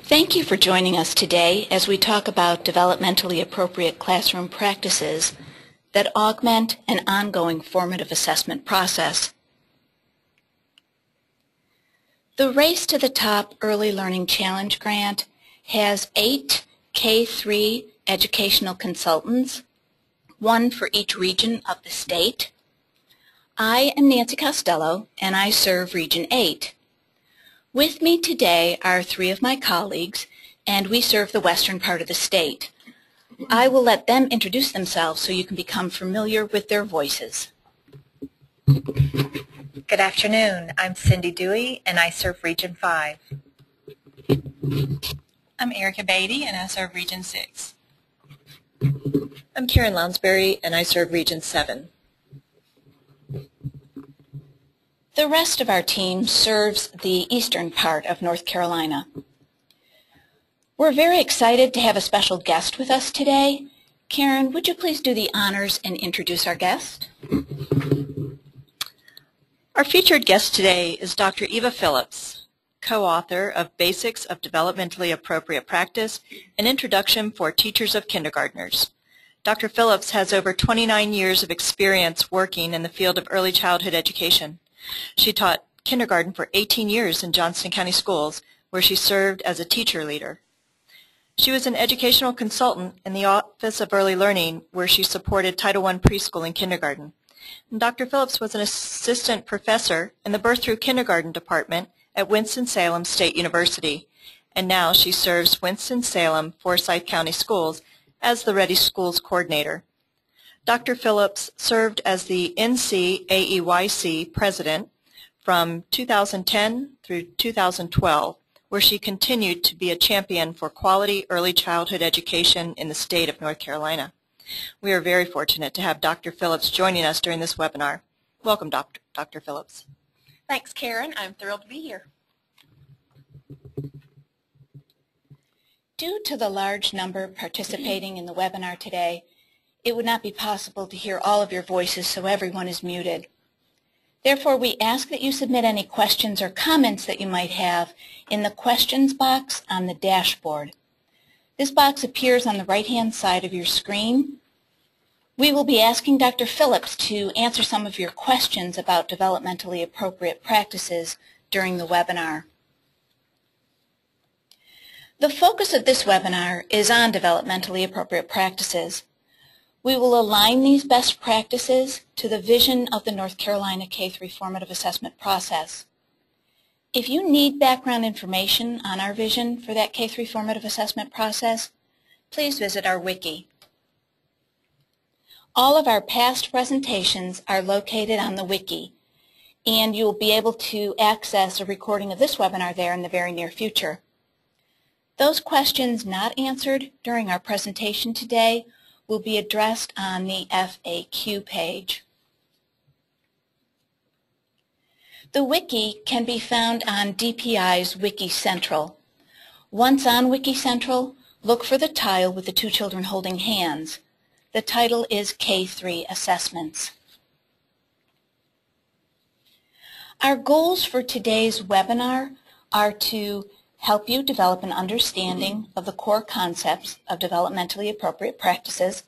Thank you for joining us today as we talk about developmentally appropriate classroom practices that augment an ongoing formative assessment process. The Race to the Top Early Learning Challenge Grant has 8 K-3 educational consultants, 1 for each region of the state. I am Nancy Costello, and I serve Region 8. With me today are 3 of my colleagues, and we serve the western part of the state. I will let them introduce themselves so you can become familiar with their voices. Good afternoon. I'm Cindy Dewey, and I serve Region 5. I'm Erica Beatty, and I serve Region 6. I'm Karen Lounsbury, and I serve Region 7. The rest of our team serves the eastern part of North Carolina. We're very excited to have a special guest with us today. Karen, would you please do the honors and introduce our guest? Our featured guest today is Dr. Eva Phillips, co-author of Basics of Developmentally Appropriate Practice, an Introduction for Teachers of Kindergartners. Dr. Phillips has over 29 years of experience working in the field of early childhood education. She taught kindergarten for 18 years in Johnston County Schools, where she served as a teacher leader. She was an educational consultant in the Office of Early Learning, where she supported Title I preschool and kindergarten. And Dr. Phillips was an assistant professor in the Birth Through Kindergarten department at Winston-Salem State University, and now she serves Winston-Salem Forsyth County Schools as the Ready Schools coordinator. Dr. Phillips served as the NCAEYC president from 2010 through 2012, where she continued to be a champion for quality early childhood education in the state of North Carolina. We are very fortunate to have Dr. Phillips joining us during this webinar. Welcome, Dr. Phillips. Thanks, Karen. I'm thrilled to be here. Due to the large number participating in the webinar today, it would not be possible to hear all of your voices, so everyone is muted. Therefore, we ask that you submit any questions or comments that you might have in the questions box on the dashboard. This box appears on the right-hand side of your screen. We will be asking Dr. Phillips to answer some of your questions about developmentally appropriate practices during the webinar. The focus of this webinar is on developmentally appropriate practices. We will align these best practices to the vision of the North Carolina K-3 formative assessment process. If you need background information on our vision for that K-3 formative assessment process, please visit our wiki. All of our past presentations are located on the wiki, and you will be able to access a recording of this webinar there in the very near future. Those questions not answered during our presentation today will be addressed on the FAQ page. The wiki can be found on DPI's Wiki Central. Once on Wiki Central, look for the tile with the 2 children holding hands. The title is K-3 Assessments. Our goals for today's webinar are to help you develop an understanding of the core concepts of developmentally appropriate practices,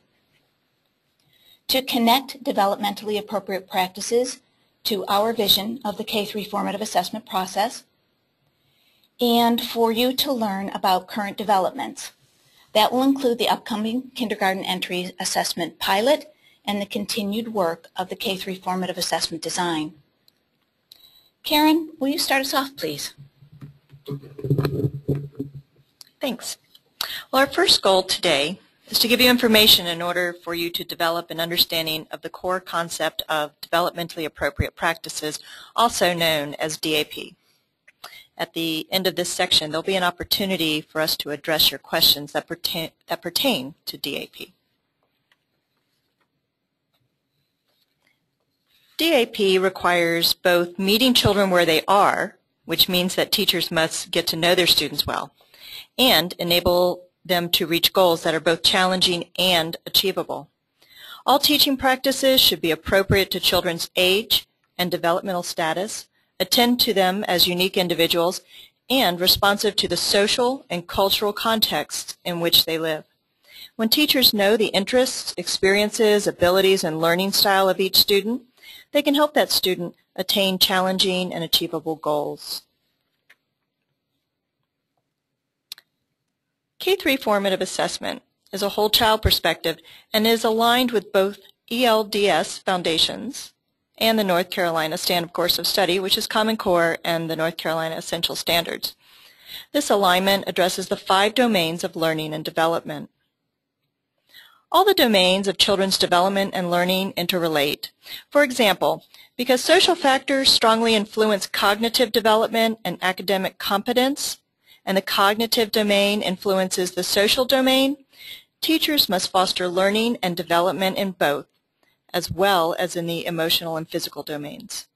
to connect developmentally appropriate practices to our vision of the K-3 formative assessment process, and for you to learn about current developments. That will include the upcoming kindergarten entry assessment pilot and the continued work of the K-3 formative assessment design. Karen, will you start us off, please? Thanks. Well, our first goal today is to give you information in order for you to develop an understanding of the core concept of developmentally appropriate practices, also known as DAP. At the end of this section, there will be an opportunity for us to address your questions that pertain to DAP. DAP requires both meeting children where they are, which means that teachers must get to know their students well, and enable them to reach goals that are both challenging and achievable. All teaching practices should be appropriate to children's age and developmental status, attend to them as unique individuals, and responsive to the social and cultural contexts in which they live. When teachers know the interests, experiences, abilities, and learning style of each student, they can help that student attain challenging and achievable goals. K-3 formative assessment is a whole child perspective and is aligned with both ELDS foundations and the North Carolina Standard Course of Study, which is Common Core, and the North Carolina Essential Standards. This alignment addresses the 5 domains of learning and development. All the domains of children's development and learning interrelate. For example, because social factors strongly influence cognitive development and academic competence, and the cognitive domain influences the social domain, teachers must foster learning and development in both, as well as in the emotional and physical domains.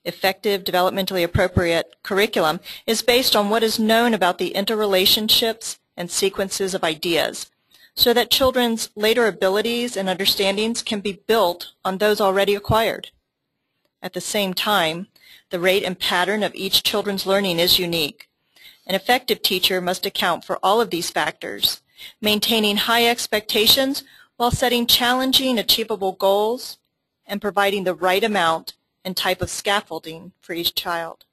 Effective, developmentally appropriate curriculum is based on what is known about the interrelationships and sequences of ideas, so that children's later abilities and understandings can be built on those already acquired. At the same time, the rate and pattern of each children's learning is unique. An effective teacher must account for all of these factors, maintaining high expectations while setting challenging, achievable goals and providing the right amount and type of scaffolding for each child.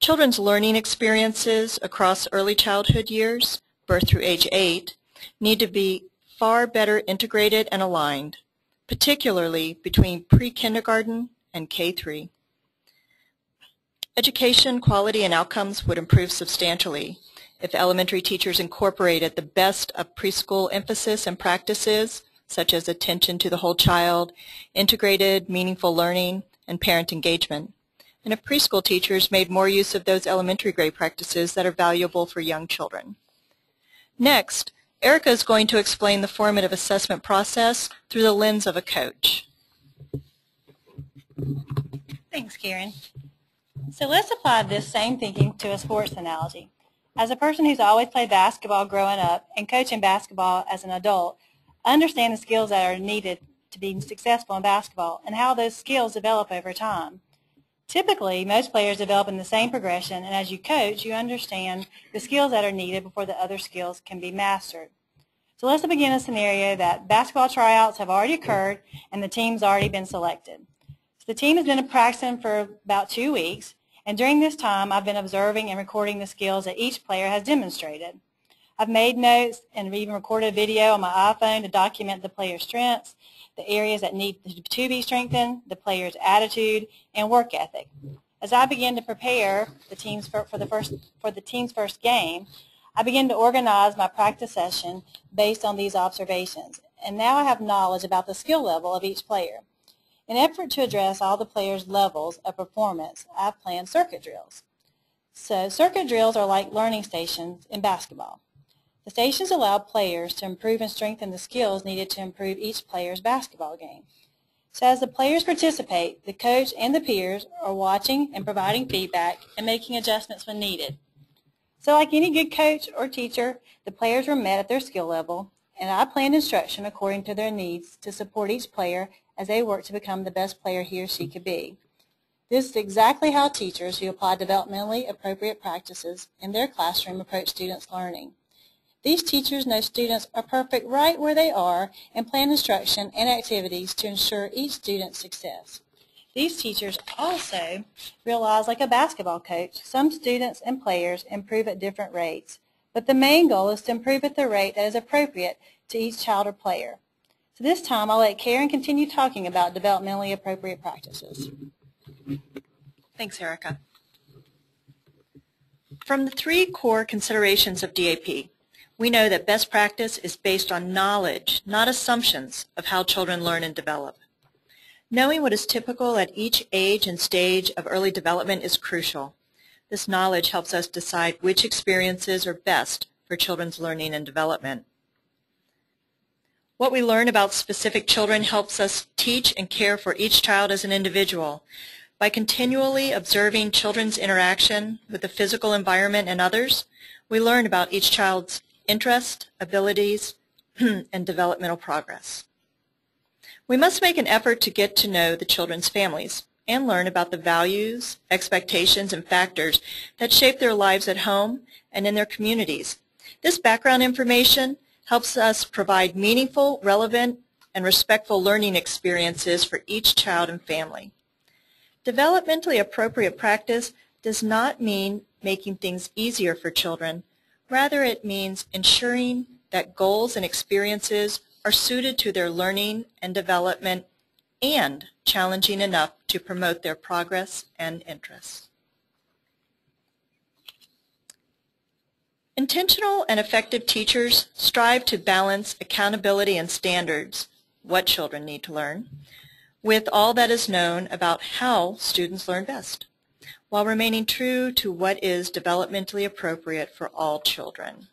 Children's learning experiences across early childhood years, birth through age 8, need to be far better integrated and aligned, particularly between pre-kindergarten and K-3. Education quality and outcomes would improve substantially if elementary teachers incorporated the best of preschool emphasis and practices, such as attention to the whole child, integrated meaningful learning, and parent engagement. And if preschool teachers made more use of those elementary grade practices that are valuable for young children. Next, Erica is going to explain the formative assessment process through the lens of a coach. Thanks, Karen. So let's apply this same thinking to a sports analogy. As a person who's always played basketball growing up and coaching basketball as an adult, I understand the skills that are needed to be successful in basketball and how those skills develop over time. Typically, most players develop in the same progression, and as you coach, you understand the skills that are needed before the other skills can be mastered. So let's begin a scenario that basketball tryouts have already occurred and the team's already been selected. So the team has been practicing for about 2 weeks, and during this time, I've been observing and recording the skills that each player has demonstrated. I've made notes and even recorded a video on my iPhone to document the player's strengths, the areas that need to be strengthened, the player's attitude, and work ethic. As I begin to prepare the team's for the team's first game, I begin to organize my practice session based on these observations, and now I have knowledge about the skill level of each player. In an effort to address all the players' levels of performance, I've planned circuit drills. So circuit drills are like learning stations in basketball. The stations allow players to improve and strengthen the skills needed to improve each player's basketball game. So as the players participate, the coach and the peers are watching and providing feedback and making adjustments when needed. So like any good coach or teacher, the players were met at their skill level, and I planned instruction according to their needs to support each player as they work to become the best player he or she could be. This is exactly how teachers who apply developmentally appropriate practices in their classroom approach students' learning. These teachers know students are perfect right where they are and plan instruction and activities to ensure each student's success. These teachers also realize, like a basketball coach, some students and players improve at different rates, but the main goal is to improve at the rate that is appropriate to each child or player. So this time I'll let Karen continue talking about developmentally appropriate practices. Thanks, Erica. From the 3 core considerations of DAP, we know that best practice is based on knowledge, not assumptions, of how children learn and develop. Knowing what is typical at each age and stage of early development is crucial. This knowledge helps us decide which experiences are best for children's learning and development. What we learn about specific children helps us teach and care for each child as an individual. By continually observing children's interaction with the physical environment and others, we learn about each child's interest, abilities, and developmental progress. We must make an effort to get to know the children's families and learn about the values, expectations, and factors that shape their lives at home and in their communities. This background information helps us provide meaningful, relevant, and respectful learning experiences for each child and family. Developmentally appropriate practice does not mean making things easier for children. Rather, it means ensuring that goals and experiences are suited to their learning and development and challenging enough to promote their progress and interests. Intentional and effective teachers strive to balance accountability and standards, what children need to learn, with all that is known about how students learn best, while remaining true to what is developmentally appropriate for all children.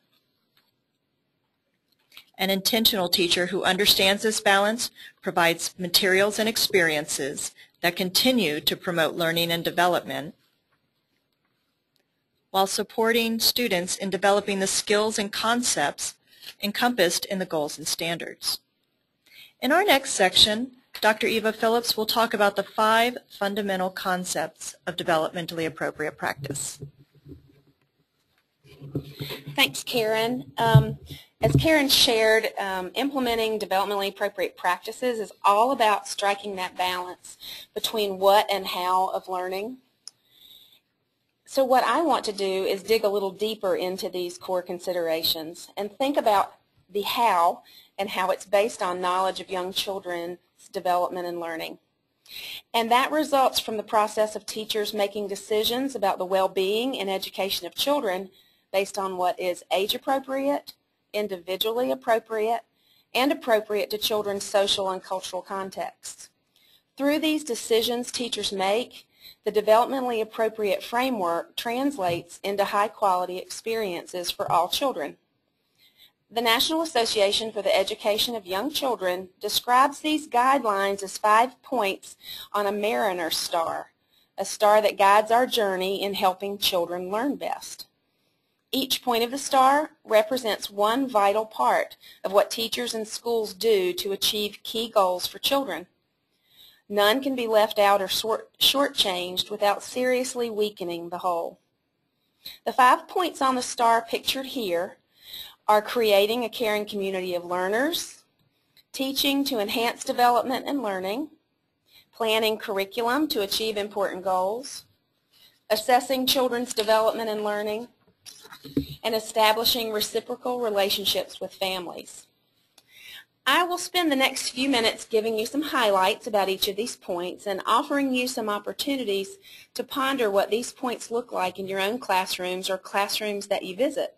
An intentional teacher who understands this balance provides materials and experiences that continue to promote learning and development while supporting students in developing the skills and concepts encompassed in the goals and standards. In our next section, Dr. Eva Phillips will talk about the 5 fundamental concepts of developmentally appropriate practice. Thanks, Karen. As Karen shared, implementing developmentally appropriate practices is all about striking that balance between what and how of learning. So what I want to do is dig a little deeper into these core considerations and think about the how and how it's based on knowledge of young children's development and learning. And that results from the process of teachers making decisions about the well-being and education of children based on what is age-appropriate, individually appropriate, and appropriate to children's social and cultural contexts. Through these decisions teachers make, the developmentally appropriate framework translates into high-quality experiences for all children. The National Association for the Education of Young Children describes these guidelines as 5 points on a Mariner star, a star that guides our journey in helping children learn best. Each point of the star represents one vital part of what teachers and schools do to achieve key goals for children. None can be left out or shortchanged without seriously weakening the whole. The 5 points on the star pictured here are creating a caring community of learners, teaching to enhance development and learning, planning curriculum to achieve important goals, assessing children's development and learning, and establishing reciprocal relationships with families. I will spend the next few minutes giving you some highlights about each of these points and offering you some opportunities to ponder what these points look like in your own classrooms or classrooms that you visit.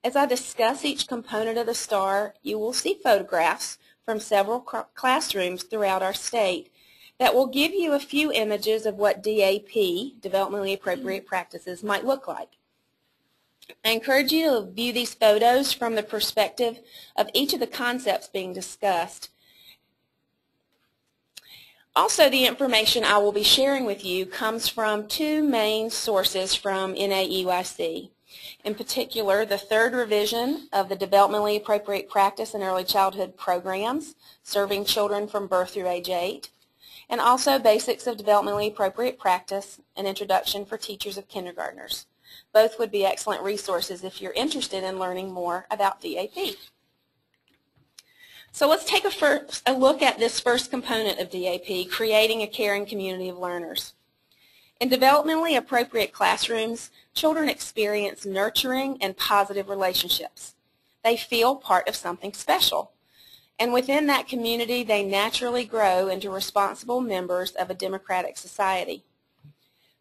As I discuss each component of the star, you will see photographs from several classrooms throughout our state that will give you a few images of what DAP, developmentally appropriate practices, might look like. I encourage you to view these photos from the perspective of each of the concepts being discussed. Also, the information I will be sharing with you comes from 2 main sources from NAEYC. In particular, the 3rd revision of the Developmentally Appropriate Practice in Early Childhood Programs, serving children from birth through age 8, and also Basics of Developmentally Appropriate Practice, an Introduction for Teachers of Kindergartners. Both would be excellent resources if you're interested in learning more about DAP. So let's take a look at this first component of DAP, creating a caring community of learners. In developmentally appropriate classrooms, children experience nurturing and positive relationships. They feel part of something special. And within that community, they naturally grow into responsible members of a democratic society.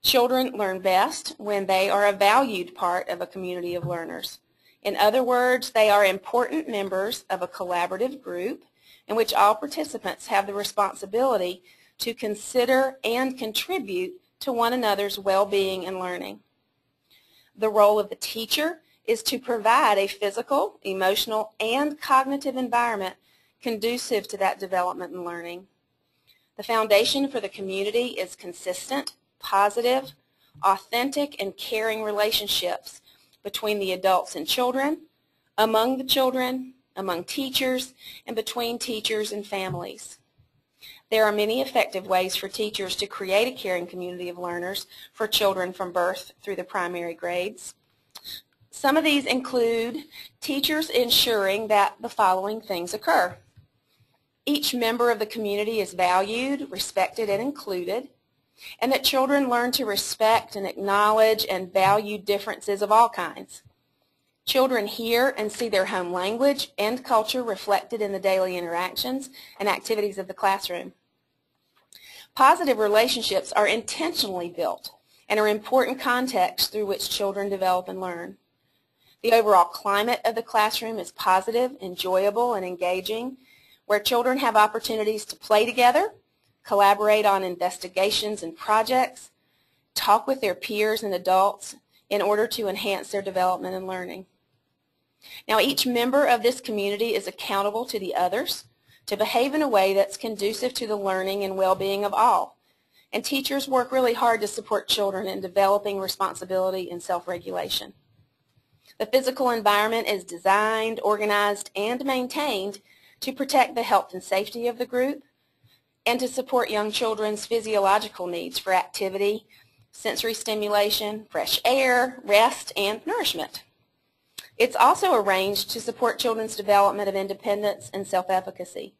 Children learn best when they are a valued part of a community of learners. In other words, they are important members of a collaborative group in which all participants have the responsibility to consider and contribute to one another's well-being and learning. The role of the teacher is to provide a physical, emotional, and cognitive environment conducive to that development and learning. The foundation for the community is consistent, positive, authentic, and caring relationships between the adults and children, among teachers, and between teachers and families. There are many effective ways for teachers to create a caring community of learners for children from birth through the primary grades. Some of these include teachers ensuring that the following things occur. Each member of the community is valued, respected, and included, and that children learn to respect and acknowledge and value differences of all kinds. Children hear and see their home language and culture reflected in the daily interactions and activities of the classroom. Positive relationships are intentionally built and are important contexts through which children develop and learn. The overall climate of the classroom is positive, enjoyable, and engaging, where children have opportunities to play together, collaborate on investigations and projects, talk with their peers and adults in order to enhance their development and learning. Now, each member of this community is accountable to the others to behave in a way that's conducive to the learning and well-being of all. And teachers work really hard to support children in developing responsibility and self-regulation. The physical environment is designed, organized, and maintained to protect the health and safety of the group and to support young children's physiological needs for activity, sensory stimulation, fresh air, rest, and nourishment. It's also arranged to support children's development of independence and self-efficacy.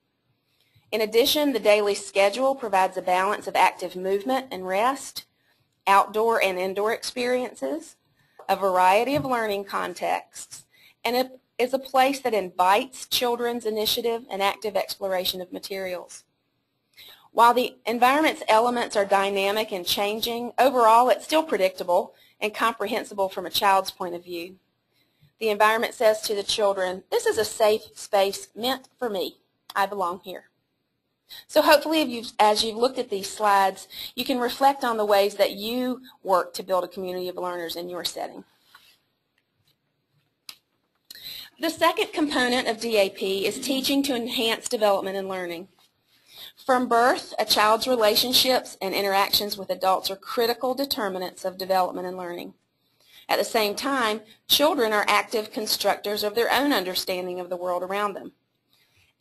In addition, the daily schedule provides a balance of active movement and rest, outdoor and indoor experiences, a variety of learning contexts, and it is a place that invites children's initiative and active exploration of materials. While the environment's elements are dynamic and changing, overall it's still predictable and comprehensible from a child's point of view. The environment says to the children, "This is a safe space meant for me. I belong here." So hopefully as you've looked at these slides, you can reflect on the ways that you work to build a community of learners in your setting. The second component of DAP is teaching to enhance development and learning. From birth, a child's relationships and interactions with adults are critical determinants of development and learning. At the same time, children are active constructors of their own understanding of the world around them.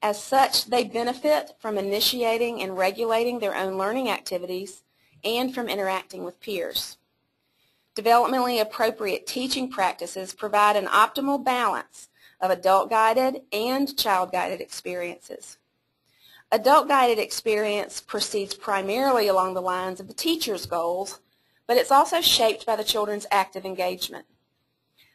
As such, they benefit from initiating and regulating their own learning activities and from interacting with peers. Developmentally appropriate teaching practices provide an optimal balance of adult-guided and child-guided experiences. Adult-guided experience proceeds primarily along the lines of the teacher's goals, but it's also shaped by the children's active engagement.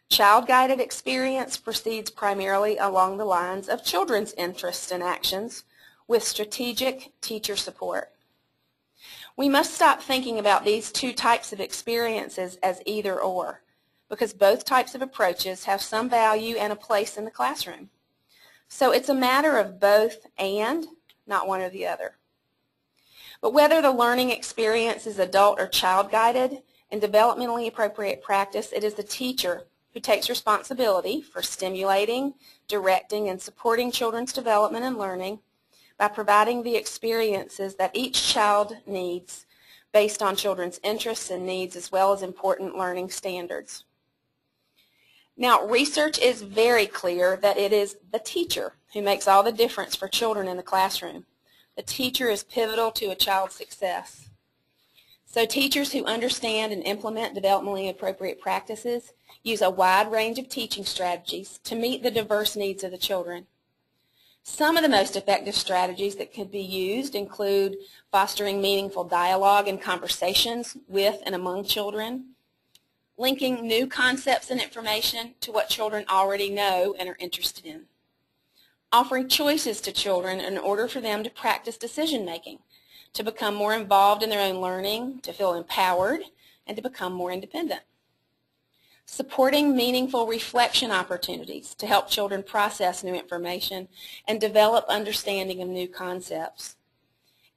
Child-guided experience proceeds primarily along the lines of children's interests and actions with strategic teacher support. We must stop thinking about these two types of experiences as either or, because both types of approaches have some value and a place in the classroom. So it's a matter of both and, not one or the other. But whether the learning experience is adult or child-guided, in developmentally appropriate practice, it is the teacher who takes responsibility for stimulating, directing, and supporting children's development and learning by providing the experiences that each child needs based on children's interests and needs as well as important learning standards. Now, research is very clear that it is the teacher who makes all the difference for children in the classroom. The teacher is pivotal to a child's success. So teachers who understand and implement developmentally appropriate practices use a wide range of teaching strategies to meet the diverse needs of the children. Some of the most effective strategies that could be used include fostering meaningful dialogue and conversations with and among children, linking new concepts and information to what children already know and are interested in, offering choices to children in order for them to practice decision-making, to become more involved in their own learning, to feel empowered, and to become more independent. Supporting meaningful reflection opportunities to help children process new information and develop understanding of new concepts.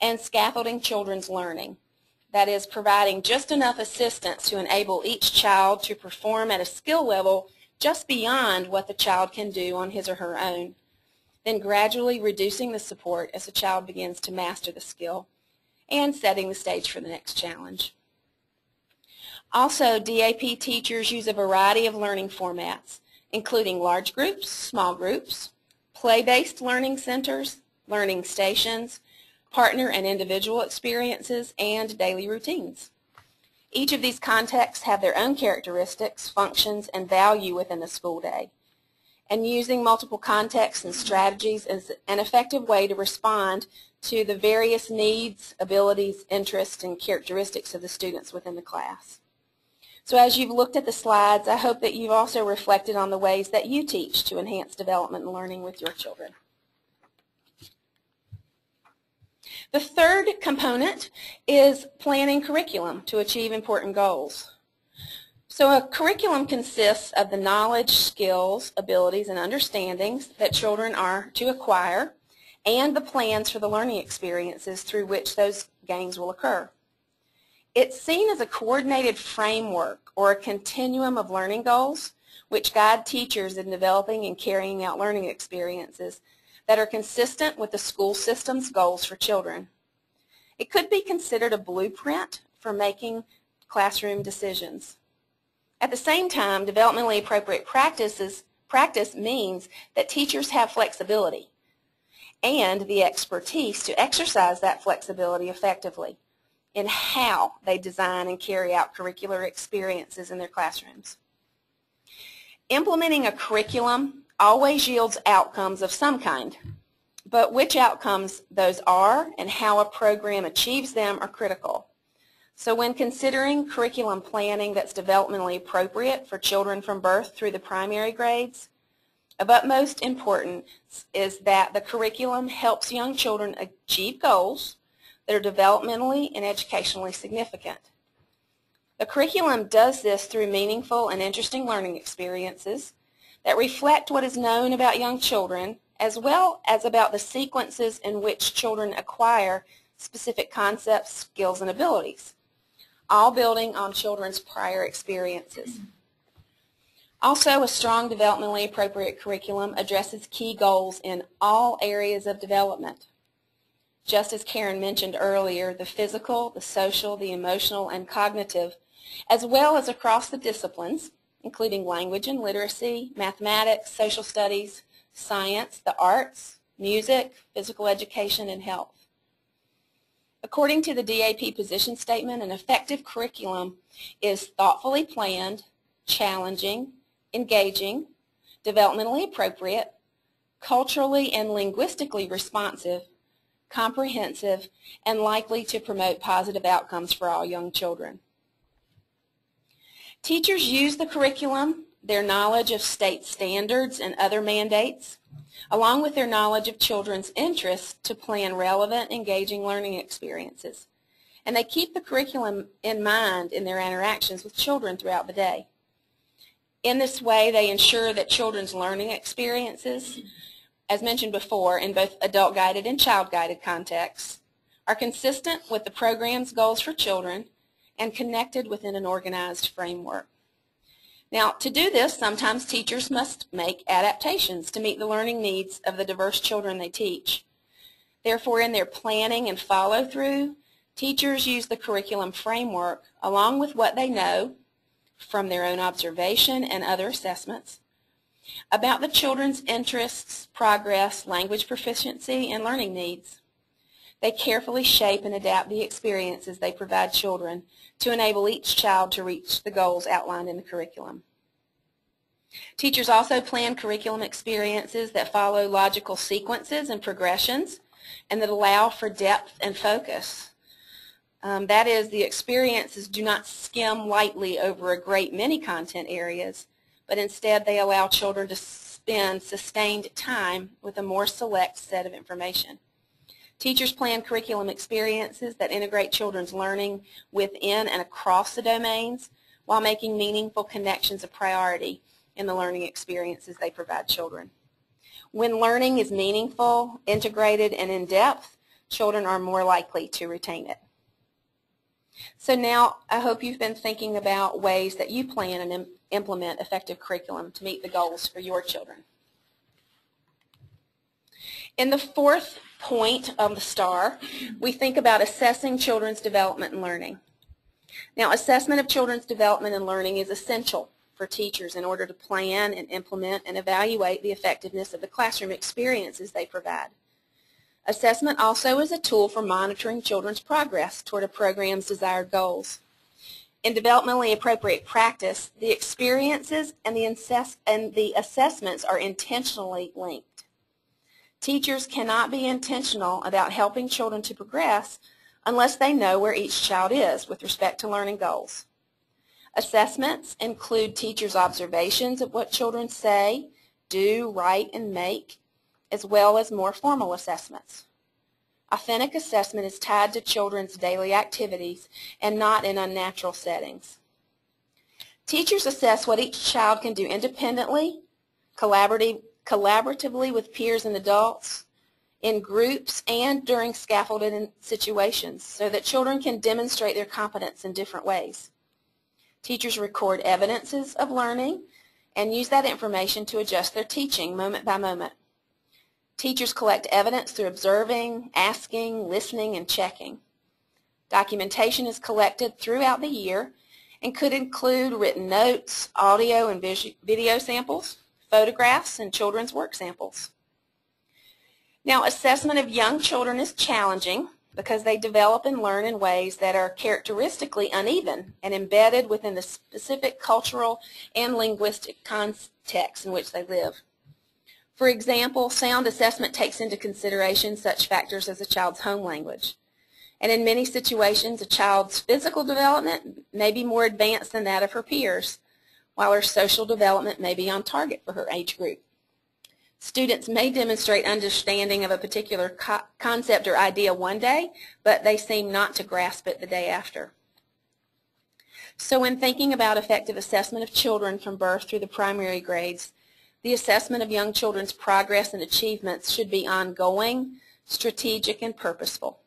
And scaffolding children's learning. That is, providing just enough assistance to enable each child to perform at a skill level just beyond what the child can do on his or her own, then gradually reducing the support as the child begins to master the skill and setting the stage for the next challenge. Also, DAP teachers use a variety of learning formats, including large groups, small groups, play-based learning centers, learning stations, partner and individual experiences, and daily routines. Each of these contexts have their own characteristics, functions, and value within the school day. And using multiple contexts and strategies is an effective way to respond to the various needs, abilities, interests, and characteristics of the students within the class. So as you've looked at the slides, I hope that you've also reflected on the ways that you teach to enhance development and learning with your children. The third component is planning curriculum to achieve important goals. So a curriculum consists of the knowledge, skills, abilities, and understandings that children are to acquire and the plans for the learning experiences through which those gains will occur. It's seen as a coordinated framework or a continuum of learning goals which guide teachers in developing and carrying out learning experiences that are consistent with the school system's goals for children. It could be considered a blueprint for making classroom decisions. At the same time, developmentally appropriate practice means that teachers have flexibility and the expertise to exercise that flexibility effectively in how they design and carry out curricular experiences in their classrooms. Implementing a curriculum always yields outcomes of some kind, but which outcomes those are and how a program achieves them are critical. So when considering curriculum planning that's developmentally appropriate for children from birth through the primary grades, of utmost importance is that the curriculum helps young children achieve goals that are developmentally and educationally significant. The curriculum does this through meaningful and interesting learning experiences that reflect what is known about young children as well as about the sequences in which children acquire specific concepts, skills, and abilities, all building on children's prior experiences. Also, a strong developmentally appropriate curriculum addresses key goals in all areas of development. Just as Karen mentioned earlier, the physical, the social, the emotional, and cognitive, as well as across the disciplines, including language and literacy, mathematics, social studies, science, the arts, music, physical education, and health. According to the DAP position statement, an effective curriculum is thoughtfully planned, challenging, engaging, developmentally appropriate, culturally and linguistically responsive, comprehensive, and likely to promote positive outcomes for all young children. Teachers use the curriculum, their knowledge of state standards and other mandates, along with their knowledge of children's interests to plan relevant, engaging learning experiences. And they keep the curriculum in mind in their interactions with children throughout the day. In this way, they ensure that children's learning experiences, as mentioned before, in both adult-guided and child-guided contexts, are consistent with the program's goals for children and connected within an organized framework. Now, to do this, sometimes teachers must make adaptations to meet the learning needs of the diverse children they teach. Therefore, in their planning and follow-through, teachers use the curriculum framework along with what they know from their own observation and other assessments about the children's interests, progress, language proficiency, and learning needs. They carefully shape and adapt the experiences they provide children to enable each child to reach the goals outlined in the curriculum. Teachers also plan curriculum experiences that follow logical sequences and progressions and that allow for depth and focus. That is, the experiences do not skim lightly over a great many content areas, but instead they allow children to spend sustained time with a more select set of information. Teachers plan curriculum experiences that integrate children's learning within and across the domains while making meaningful connections a priority in the learning experiences they provide children. When learning is meaningful, integrated, and in-depth, children are more likely to retain it. So now I hope you've been thinking about ways that you plan and implement effective curriculum to meet the goals for your children. In the fourth point of the STAR, we think about assessing children's development and learning. Now, assessment of children's development and learning is essential for teachers in order to plan and implement and evaluate the effectiveness of the classroom experiences they provide. Assessment also is a tool for monitoring children's progress toward a program's desired goals. In developmentally appropriate practice, the experiences and the assessments are intentionally linked. Teachers cannot be intentional about helping children to progress unless they know where each child is with respect to learning goals. Assessments include teachers' observations of what children say, do, write, and make, as well as more formal assessments. Authentic assessment is tied to children's daily activities and not in unnatural settings. Teachers assess what each child can do independently, collaboratively with peers and adults, in groups, and during scaffolded situations so that children can demonstrate their competence in different ways. Teachers record evidences of learning and use that information to adjust their teaching moment by moment. Teachers collect evidence through observing, asking, listening, and checking. Documentation is collected throughout the year and could include written notes, audio and video samples, photographs, and children's work samples. Now, assessment of young children is challenging because they develop and learn in ways that are characteristically uneven and embedded within the specific cultural and linguistic context in which they live. For example, sound assessment takes into consideration such factors as a child's home language. And in many situations, a child's physical development may be more advanced than that of her peers, while her social development may be on target for her age group. Students may demonstrate understanding of a particular concept or idea one day, but they seem not to grasp it the day after. So when thinking about effective assessment of children from birth through the primary grades, the assessment of young children's progress and achievements should be ongoing, strategic, and purposeful.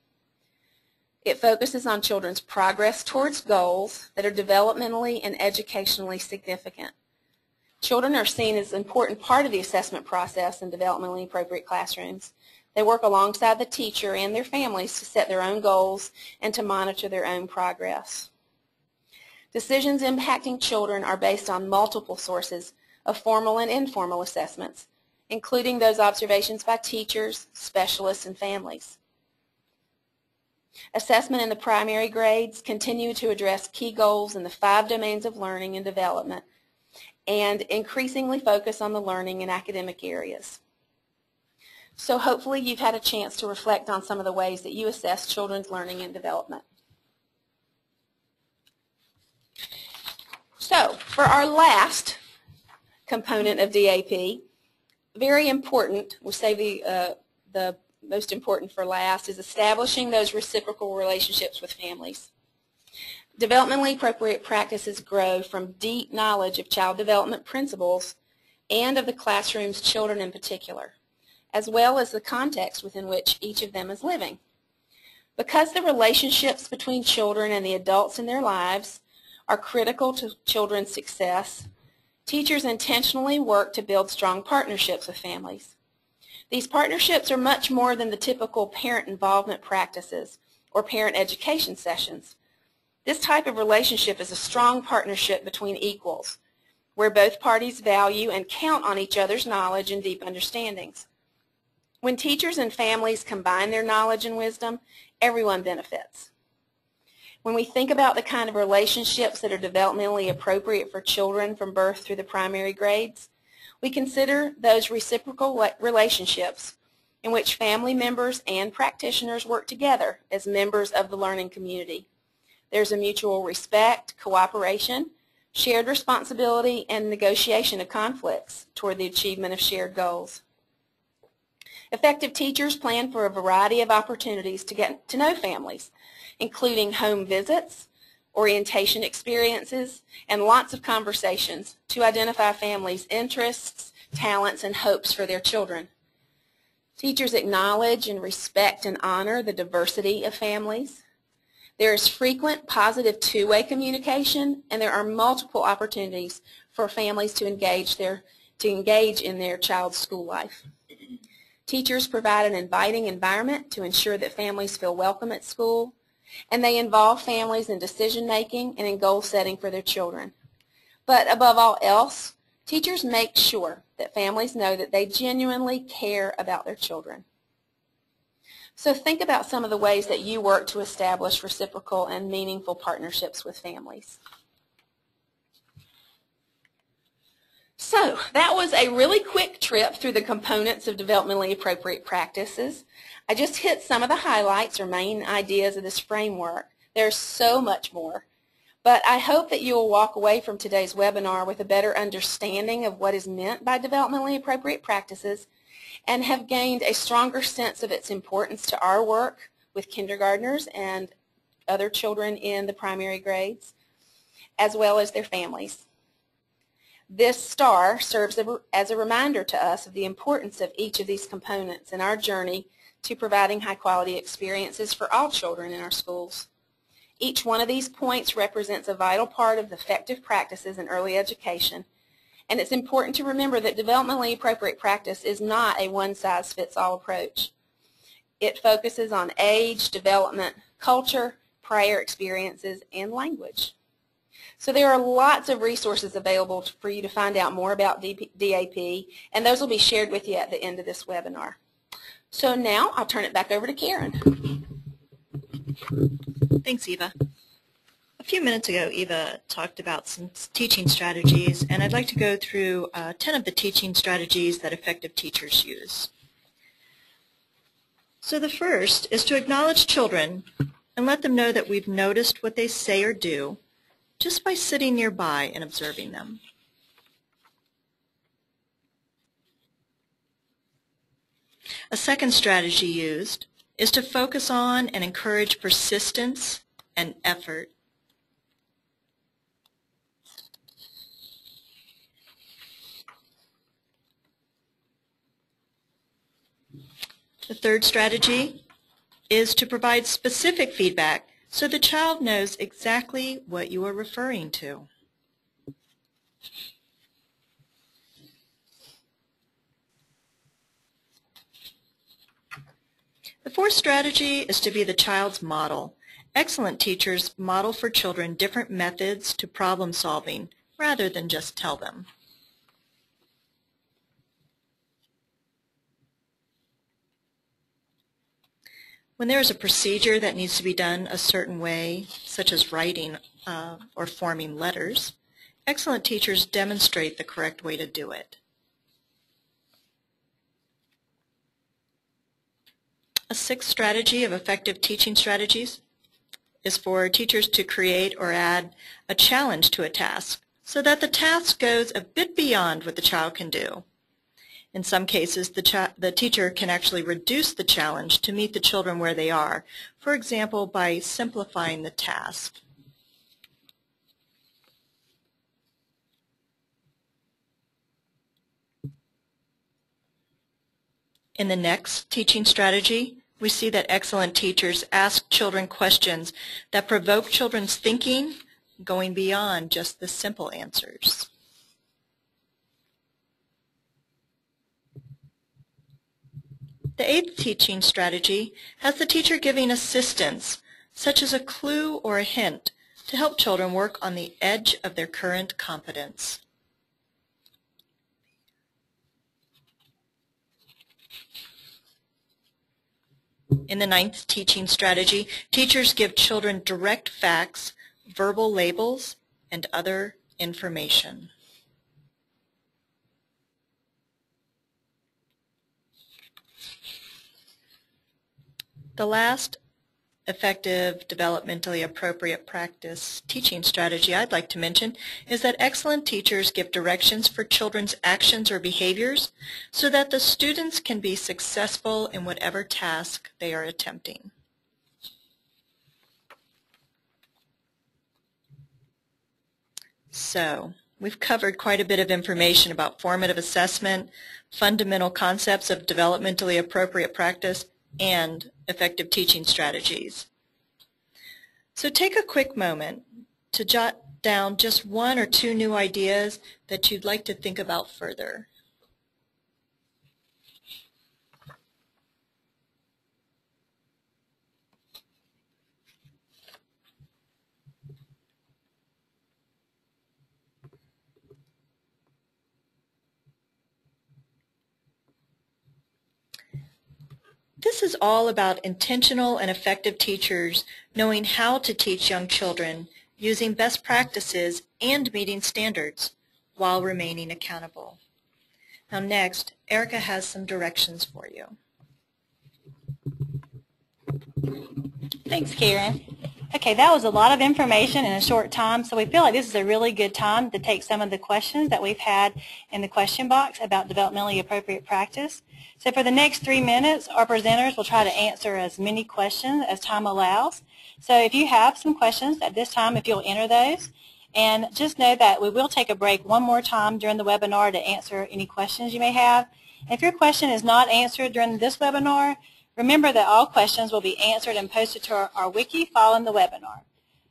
It focuses on children's progress towards goals that are developmentally and educationally significant. Children are seen as an important part of the assessment process in developmentally appropriate classrooms. They work alongside the teacher and their families to set their own goals and to monitor their own progress. Decisions impacting children are based on multiple sources of formal and informal assessments, including those observations by teachers, specialists, and families. Assessment in the primary grades continue to address key goals in the 5 domains of learning and development and increasingly focus on the learning in academic areas. So hopefully you've had a chance to reflect on some of the ways that you assess children's learning and development. So for our last component of DAP, very important, we'll save the most important for last, is establishing those reciprocal relationships with families. Developmentally appropriate practices grow from deep knowledge of child development principles and of the classroom's children in particular, as well as the context within which each of them is living. Because the relationships between children and the adults in their lives are critical to children's success, teachers intentionally work to build strong partnerships with families. These partnerships are much more than the typical parent involvement practices or parent education sessions. This type of relationship is a strong partnership between equals, where both parties value and count on each other's knowledge and deep understandings. When teachers and families combine their knowledge and wisdom, everyone benefits. When we think about the kind of relationships that are developmentally appropriate for children from birth through the primary grades, we consider those reciprocal relationships in which family members and practitioners work together as members of the learning community. There's a mutual respect, cooperation, shared responsibility, and negotiation of conflicts toward the achievement of shared goals. Effective teachers plan for a variety of opportunities to get to know families, including home visits, orientation experiences, and lots of conversations to identify families' interests, talents, and hopes for their children. Teachers acknowledge and respect and honor the diversity of families. There is frequent positive two-way communication, and there are multiple opportunities for families to engage in their child's school life. Teachers provide an inviting environment to ensure that families feel welcome at school, and they involve families in decision-making and in goal setting for their children. But above all else, teachers make sure that families know that they genuinely care about their children. So think about some of the ways that you work to establish reciprocal and meaningful partnerships with families. So that was a really quick trip through the components of developmentally appropriate practices. I just hit some of the highlights or main ideas of this framework. There's so much more. But I hope that you will walk away from today's webinar with a better understanding of what is meant by developmentally appropriate practices and have gained a stronger sense of its importance to our work with kindergartners and other children in the primary grades, as well as their families. This star serves as a reminder to us of the importance of each of these components in our journey to providing high-quality experiences for all children in our schools. Each one of these points represents a vital part of the effective practices in early education, and it's important to remember that developmentally appropriate practice is not a one-size-fits-all approach. It focuses on age, development, culture, prior experiences, and language. So there are lots of resources available for you to find out more about DAP, and those will be shared with you at the end of this webinar. So now I'll turn it back over to Karen. Thanks, Eva. A few minutes ago, Eva talked about some teaching strategies, and I'd like to go through 10 of the teaching strategies that effective teachers use. So the first is to acknowledge children and let them know that we've noticed what they say or do just by sitting nearby and observing them. A second strategy used is to focus on and encourage persistence and effort. The third strategy is to provide specific feedback so the child knows exactly what you are referring to. The fourth strategy is to be the child's model. Excellent teachers model for children different methods to problem solving rather than just tell them. When there is a procedure that needs to be done a certain way, such as writing or forming letters, excellent teachers demonstrate the correct way to do it. A sixth strategy of effective teaching strategies is for teachers to create or add a challenge to a task so that the task goes a bit beyond what the child can do. In some cases, the teacher can actually reduce the challenge to meet the children where they are, for example, by simplifying the task. In the next teaching strategy, we see that excellent teachers ask children questions that provoke children's thinking, going beyond just the simple answers. The eighth teaching strategy has the teacher giving assistance, such as a clue or a hint, to help children work on the edge of their current competence. In the ninth teaching strategy, teachers give children direct facts, verbal labels, and other information. The last effective developmentally appropriate practice teaching strategy I'd like to mention is that excellent teachers give directions for children's actions or behaviors so that the students can be successful in whatever task they are attempting. So, we've covered quite a bit of information about formative assessment, fundamental concepts of developmentally appropriate practice, and effective teaching strategies. So take a quick moment to jot down just one or two new ideas that you'd like to think about further. This is all about intentional and effective teachers knowing how to teach young children using best practices and meeting standards while remaining accountable. Now next, Erica has some directions for you. Thanks, Karen. Okay, that was a lot of information in a short time, so we feel like this is a really good time to take some of the questions that we've had in the question box about developmentally appropriate practice. So for the next 3 minutes, our presenters will try to answer as many questions as time allows. So if you have some questions at this time, if you'll enter those, and just know that we will take a break one more time during the webinar to answer any questions you may have. If your question is not answered during this webinar, remember that all questions will be answered and posted to our wiki following the webinar.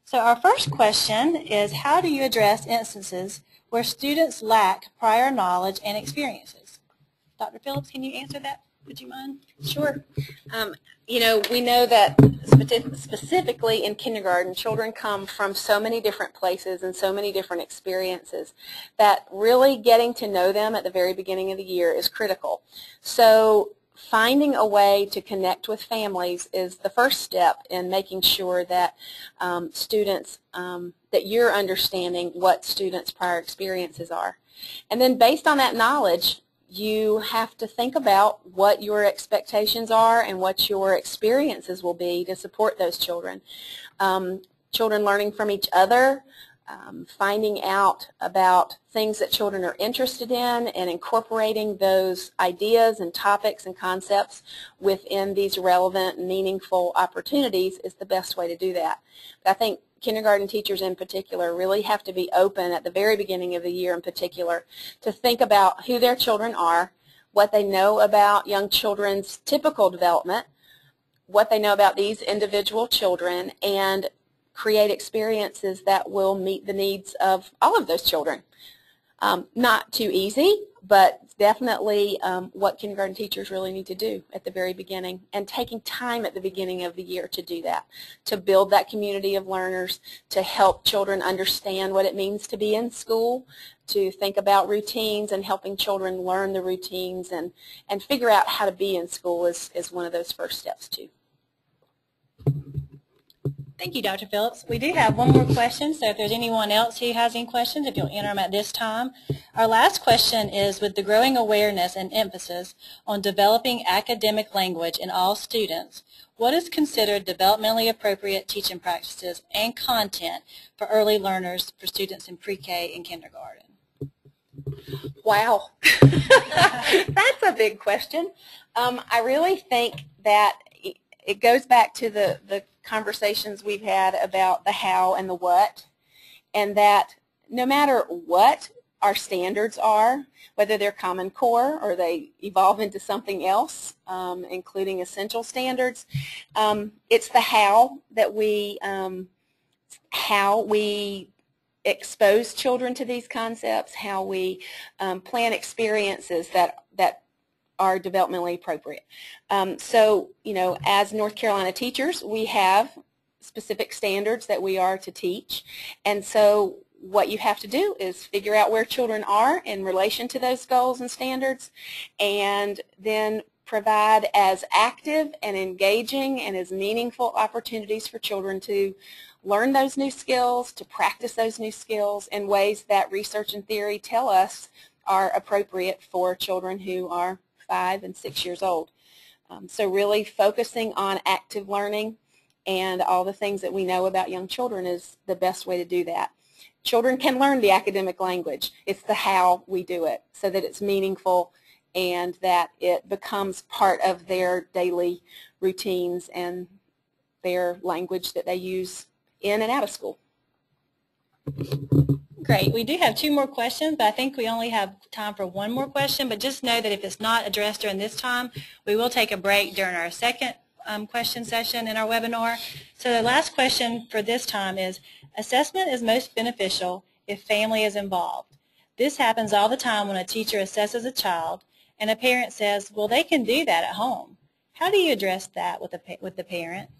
So our first question is, how do you address instances where students lack prior knowledge and experiences? Dr. Phillips, can you answer that? Would you mind? Sure. We know that specifically in kindergarten, children come from so many different places and so many different experiences that really getting to know them at the very beginning of the year is critical. So finding a way to connect with families is the first step in making sure that that you're understanding what students' prior experiences are. And then based on that knowledge, you have to think about what your expectations are and what your experiences will be to support those children. Children learning from each other, finding out about things that children are interested in and incorporating those ideas and topics and concepts within these relevant, meaningful opportunities is the best way to do that. But I think kindergarten teachers in particular really have to be open at the very beginning of the year in particular to think about who their children are, what they know about young children's typical development, what they know about these individual children, and create experiences that will meet the needs of all of those children. Not too easy, but definitely what kindergarten teachers really need to do at the very beginning, and taking time at the beginning of the year to do that, to build that community of learners, to help children understand what it means to be in school, to think about routines and helping children learn the routines and figure out how to be in school is one of those first steps too. Thank you, Dr. Phillips. We do have one more question, so if there's anyone else who has any questions, if you'll enter them at this time. Our last question is, with the growing awareness and emphasis on developing academic language in all students, what is considered developmentally appropriate teaching practices and content for early learners for students in pre-K and kindergarten? Wow. That's a big question. I really think that it goes back to the conversations we've had about the how and the what, and that no matter what our standards are, whether they're Common Core or they evolve into something else, including essential standards, it's the how that we expose children to these concepts, how we plan experiences that are developmentally appropriate. So, as North Carolina teachers, we have specific standards that we are to teach, and so what you have to do is figure out where children are in relation to those goals and standards, and then provide as active and engaging and as meaningful opportunities for children to learn those new skills, to practice those new skills in ways that research and theory tell us are appropriate for children who are 5 and 6 years old. So really focusing on active learning and all the things that we know about young children is the best way to do that. Children can learn the academic language. It's the how we do it so that it's meaningful and that it becomes part of their daily routines and their language that they use in and out of school. Great. We do have 2 more questions, but I think we only have time for 1 more question. But just know that if it's not addressed during this time, we will take a break during our second question session in our webinar. So the last question for this time is, assessment is most beneficial if family is involved. This happens all the time when a teacher assesses a child and a parent says, well, they can do that at home. How do you address that with the parent?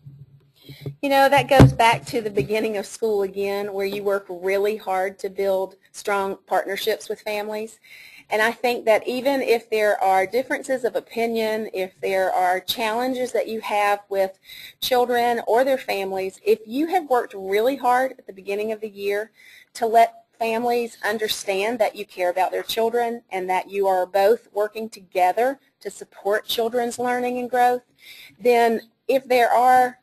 That goes back to the beginning of school again, where you work really hard to build strong partnerships with families. And I think that even if there are differences of opinion, if there are challenges that you have with children or their families, if you have worked really hard at the beginning of the year to let families understand that you care about their children and that you are both working together to support children's learning and growth, then if there are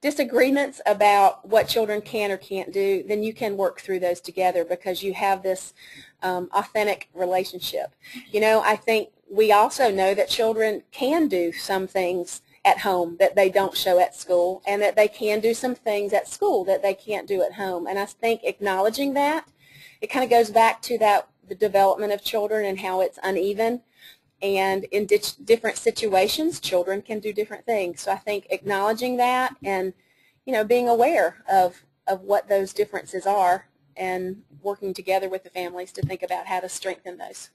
disagreements about what children can or can't do, then you can work through those together because you have this authentic relationship. You know, I think we also know that children can do some things at home that they don't show at school, and that they can do some things at school that they can't do at home. And I think acknowledging that, it kind of goes back to the development of children and how it's uneven. And in different situations, children can do different things. So I think acknowledging that and, you know, being aware of what those differences are and working together with the families to think about how to strengthen those.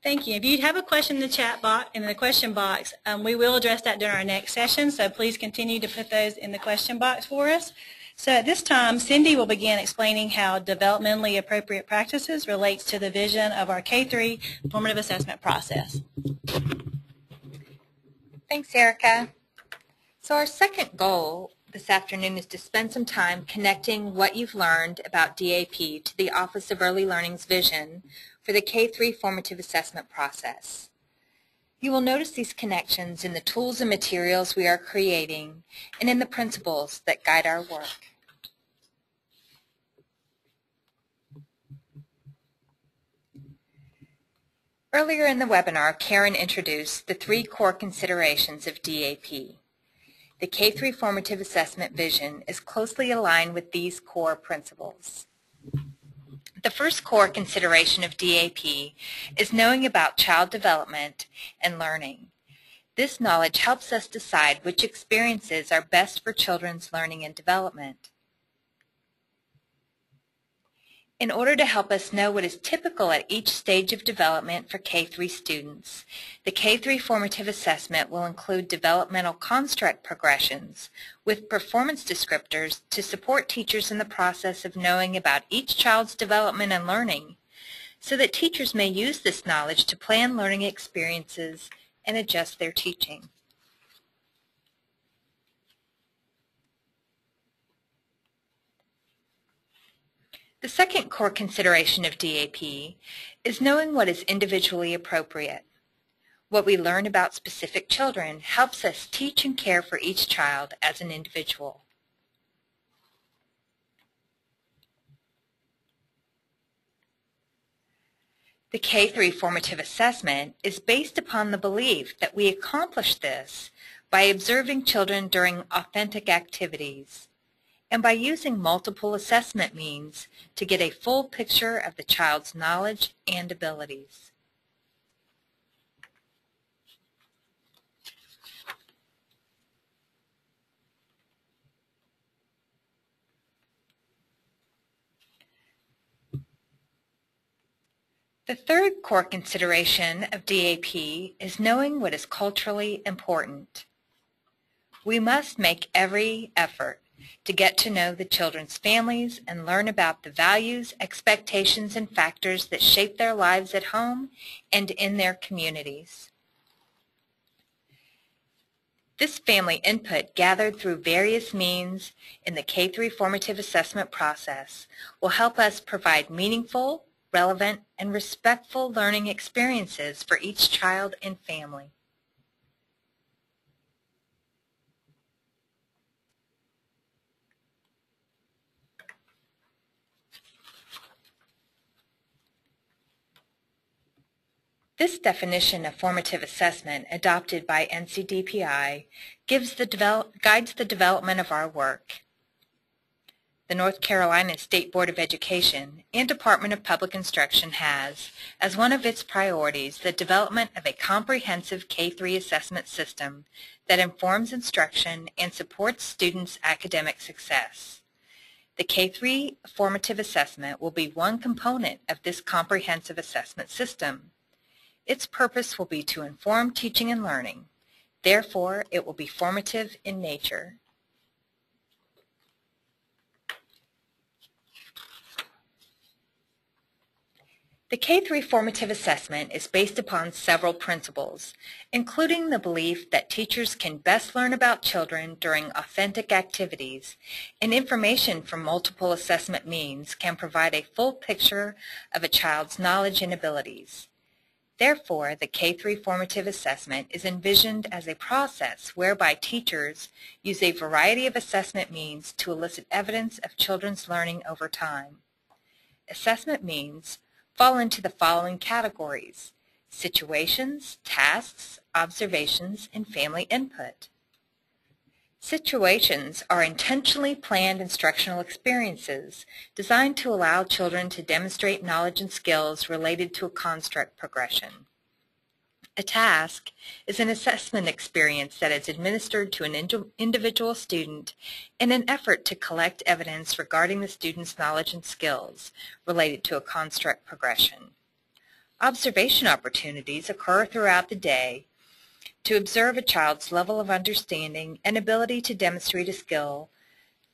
Thank you. If you have a question in the chat box, in the question box, we will address that during our next session, so please continue to put those in the question box for us. So at this time, Cindy will begin explaining how developmentally appropriate practices relates to the vision of our K-3 formative assessment process. Thanks, Erica. So our second goal this afternoon is to spend some time connecting what you've learned about DAP to the Office of Early Learning's vision for the K-3 formative assessment process. You will notice these connections in the tools and materials we are creating and in the principles that guide our work. Earlier in the webinar, Karen introduced the 3 core considerations of DAP. The K-3 formative assessment vision is closely aligned with these core principles. The first core consideration of DAP is knowing about child development and learning. This knowledge helps us decide which experiences are best for children's learning and development. In order to help us know what is typical at each stage of development for K-3 students, the K-3 formative assessment will include developmental construct progressions with performance descriptors to support teachers in the process of knowing about each child's development and learning, so that teachers may use this knowledge to plan learning experiences and adjust their teaching. The second core consideration of DAP is knowing what is individually appropriate. What we learn about specific children helps us teach and care for each child as an individual. The K-3 formative assessment is based upon the belief that we accomplish this by observing children during authentic activities, and by using multiple assessment means to get a full picture of the child's knowledge and abilities. The third core consideration of DAP is knowing what is culturally important. We must make every effort to get to know the children's families and learn about the values, expectations, and factors that shape their lives at home and in their communities. This family input gathered through various means in the K-3 formative assessment process will help us provide meaningful, relevant, and respectful learning experiences for each child and family. This definition of formative assessment adopted by NCDPI guides the development of our work. The North Carolina State Board of Education and Department of Public Instruction has, as one of its priorities, the development of a comprehensive K-3 assessment system that informs instruction and supports students' academic success. The K-3 formative assessment will be one component of this comprehensive assessment system. Its purpose will be to inform teaching and learning. Therefore, it will be formative in nature. The K-3 formative assessment is based upon several principles, including the belief that teachers can best learn about children during authentic activities, and information from multiple assessment means can provide a full picture of a child's knowledge and abilities. Therefore, the K-3 formative assessment is envisioned as a process whereby teachers use a variety of assessment means to elicit evidence of children's learning over time. Assessment means fall into the following categories: situations, tasks, observations, and family input. Situations are intentionally planned instructional experiences designed to allow children to demonstrate knowledge and skills related to a construct progression. A task is an assessment experience that is administered to an individual student in an effort to collect evidence regarding the student's knowledge and skills related to a construct progression. Observation opportunities occur throughout the day to observe a child's level of understanding and ability to demonstrate a skill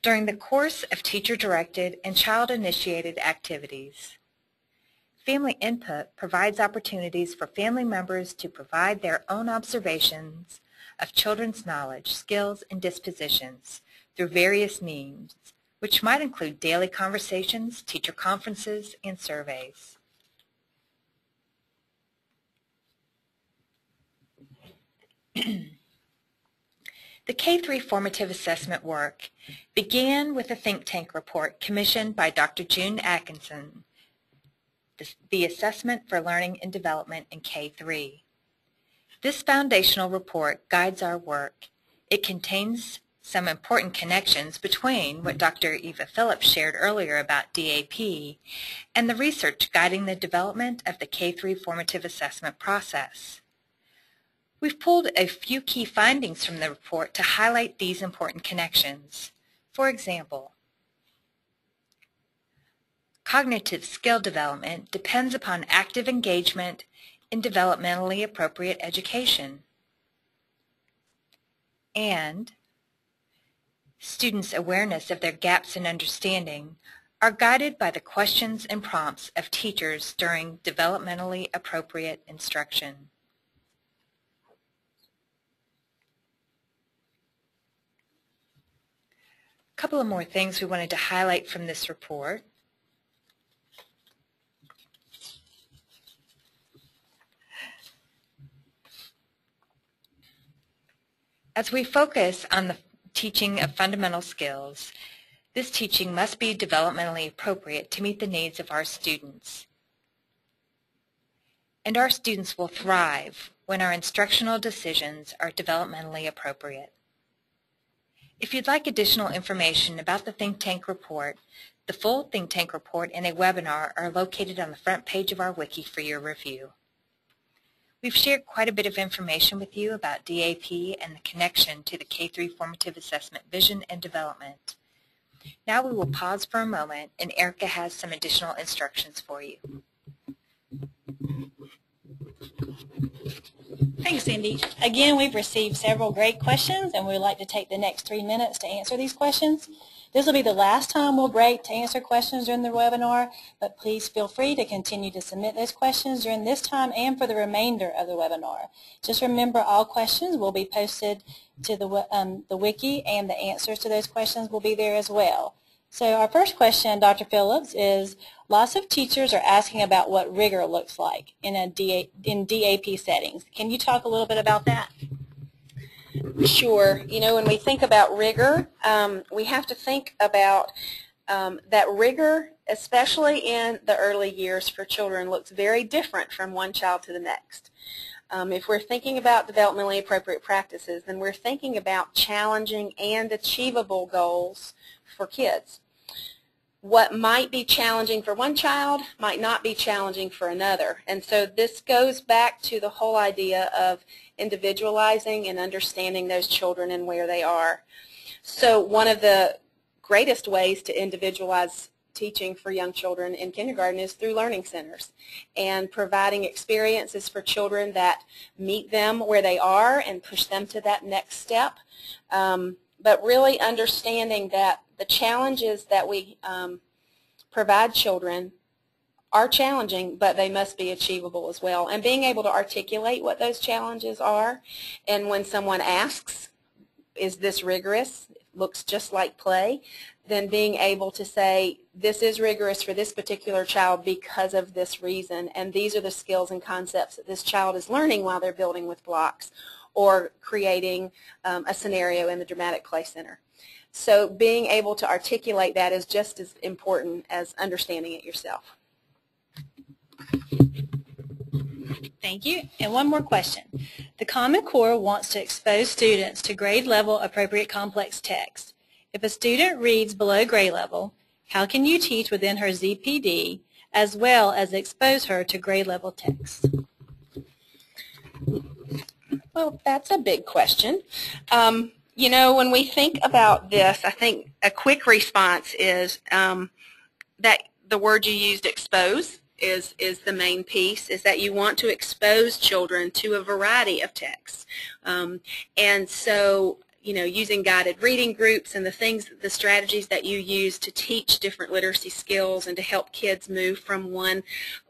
during the course of teacher-directed and child-initiated activities. Family input provides opportunities for family members to provide their own observations of children's knowledge, skills, and dispositions through various means, which might include daily conversations, teacher conferences, and surveys. The K-3 formative assessment work began with a think tank report commissioned by Dr. June Atkinson, the Assessment for Learning and Development in K-3. This foundational report guides our work. It contains some important connections between what Dr. Eva Phillips shared earlier about DAP and the research guiding the development of the K-3 formative assessment process. We've pulled a few key findings from the report to highlight these important connections. For example, cognitive skill development depends upon active engagement in developmentally appropriate education, and students' awareness of their gaps in understanding are guided by the questions and prompts of teachers during developmentally appropriate instruction. A couple of more things we wanted to highlight from this report. As we focus on the teaching of fundamental skills, this teaching must be developmentally appropriate to meet the needs of our students. And our students will thrive when our instructional decisions are developmentally appropriate. If you'd like additional information about the think tank report, the full think tank report and a webinar are located on the front page of our wiki for your review. We've shared quite a bit of information with you about DAP and the connection to the K-3 formative assessment vision and development. Now we will pause for a moment, and Erica has some additional instructions for you. Thanks, Cindy. Again, we've received several great questions, and we'd like to take the next 3 minutes to answer these questions. This will be the last time we'll break to answer questions during the webinar, but please feel free to continue to submit those questions during this time and for the remainder of the webinar. Just remember, all questions will be posted to the wiki, and the answers to those questions will be there as well. So our first question, Dr. Phillips, is lots of teachers are asking about what rigor looks like in DAP settings. Can you talk a little bit about that? Sure. You know, when we think about rigor, we have to think about that rigor, especially in the early years for children, looks very different from one child to the next. If we're thinking about developmentally appropriate practices, then we're thinking about challenging and achievable goals for kids. What might be challenging for one child might not be challenging for another. And so this goes back to the whole idea of individualizing and understanding those children and where they are. So one of the greatest ways to individualize teaching for young children in kindergarten is through learning centers and providing experiences for children that meet them where they are and push them to that next step. But really understanding that the challenges that we provide children are challenging, but they must be achievable as well. And being able to articulate what those challenges are, and when someone asks, is this rigorous? It looks just like play. Then being able to say, this is rigorous for this particular child because of this reason, and these are the skills and concepts that this child is learning while they're building with blocks or creating a scenario in the dramatic play center. So being able to articulate that is just as important as understanding it yourself. Thank you. And one more question. The Common Core wants to expose students to grade level appropriate complex text. If a student reads below grade level, how can you teach within her ZPD as well as expose her to grade level text? Well, that's a big question. You know, when we think about this, I think a quick response is that the word you used, expose, is the main piece, is that you want to expose children to a variety of texts. And so, you know, using guided reading groups and the strategies that you use to teach different literacy skills and to help kids move from one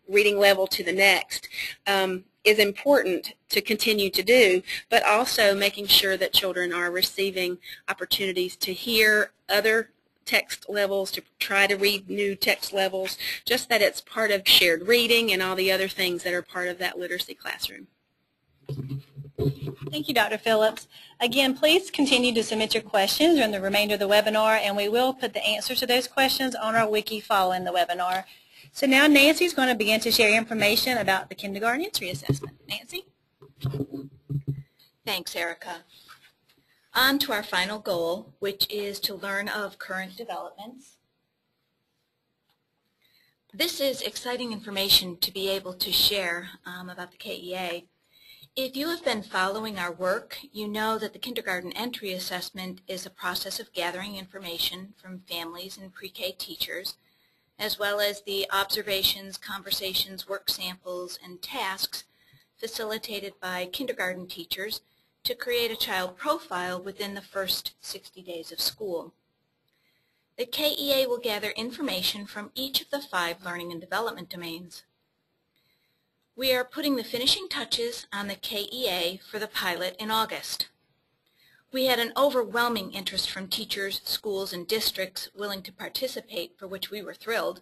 reading level to the next is important to continue to do, but also making sure that children are receiving opportunities to hear other text levels, to try to read new text levels, just that it's part of shared reading and all the other things that are part of that literacy classroom. Thank you, Dr. Phillips. Again, please continue to submit your questions during the remainder of the webinar, and we will put the answers to those questions on our wiki following the webinar. So now Nancy is going to begin to share information about the kindergarten entry assessment. Nancy? Thanks, Erica. On to our final goal, which is to learn of current developments. This is exciting information to be able to share about the KEA. If you have been following our work, you know that the kindergarten entry assessment is a process of gathering information from families and pre-K teachers, as well as the observations, conversations, work samples, and tasks facilitated by kindergarten teachers to create a child profile within the first 60 days of school. The KEA will gather information from each of the 5 learning and development domains. We are putting the finishing touches on the KEA for the pilot in August. We had an overwhelming interest from teachers, schools, and districts willing to participate, for which we were thrilled.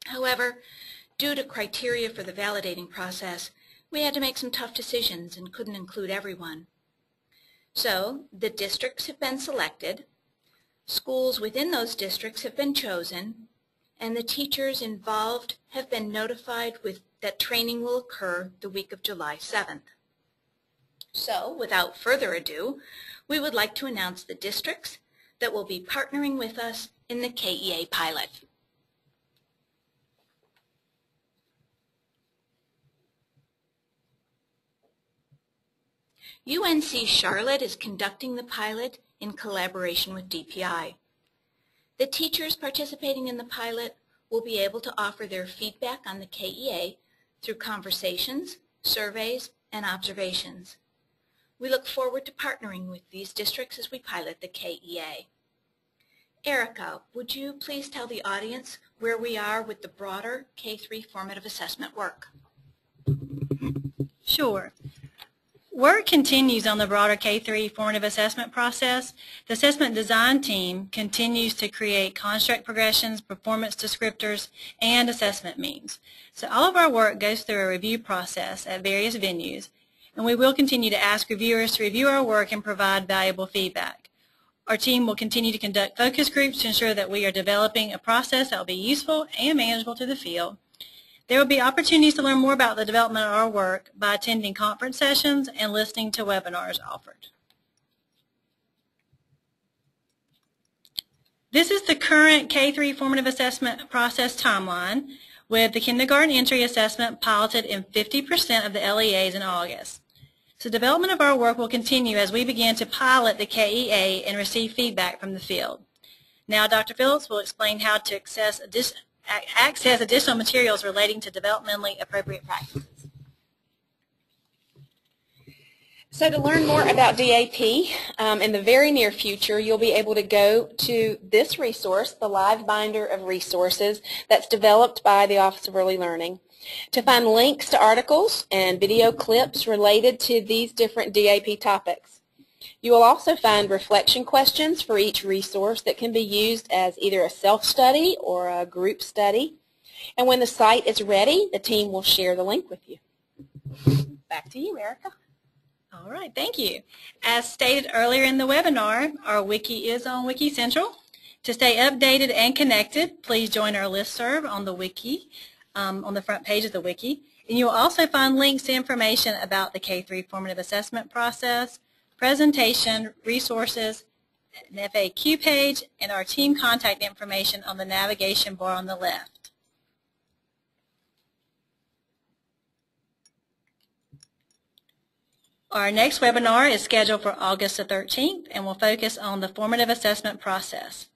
However, due to criteria for the validating process, we had to make some tough decisions and couldn't include everyone. So, the districts have been selected, schools within those districts have been chosen, and the teachers involved have been notified that training will occur the week of July 7th. So, without further ado, we would like to announce the districts that will be partnering with us in the KEA pilot. UNC Charlotte is conducting the pilot in collaboration with DPI. The teachers participating in the pilot will be able to offer their feedback on the KEA through conversations, surveys, and observations. We look forward to partnering with these districts as we pilot the KEA. Erica, would you please tell the audience where we are with the broader K-3 formative assessment work? Sure. Work continues on the broader K-3 formative assessment process. The assessment design team continues to create construct progressions, performance descriptors, and assessment means. So all of our work goes through a review process at various venues, and we will continue to ask reviewers to review our work and provide valuable feedback. Our team will continue to conduct focus groups to ensure that we are developing a process that will be useful and manageable to the field. There will be opportunities to learn more about the development of our work by attending conference sessions and listening to webinars offered. This is the current K-3 formative assessment process timeline, with the kindergarten entry assessment piloted in 50% of the LEAs in August. So development of our work will continue as we begin to pilot the KEA and receive feedback from the field. Now Dr. Phillips will explain how to access additional materials relating to developmentally appropriate practices. So to learn more about DAP, in the very near future, you'll be able to go to this resource, the Live Binder of Resources, that's developed by the Office of Early Learning, to find links to articles and video clips related to these different DAP topics. You will also find reflection questions for each resource that can be used as either a self-study or a group study. And when the site is ready, the team will share the link with you. Back to you, Erica. All right, thank you. As stated earlier in the webinar, our wiki is on Wiki Central. To stay updated and connected, please join our listserv on the wiki, on the front page of the wiki. And you'll also find links to information about the K-3 formative assessment process, presentation, resources, an FAQ page, and our team contact information on the navigation bar on the left. Our next webinar is scheduled for August the 13th and will focus on the formative assessment process.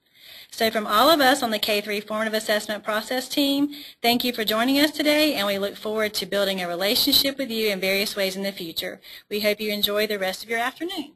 So from all of us on the K-3 formative assessment process team, thank you for joining us today, and we look forward to building a relationship with you in various ways in the future. We hope you enjoy the rest of your afternoon.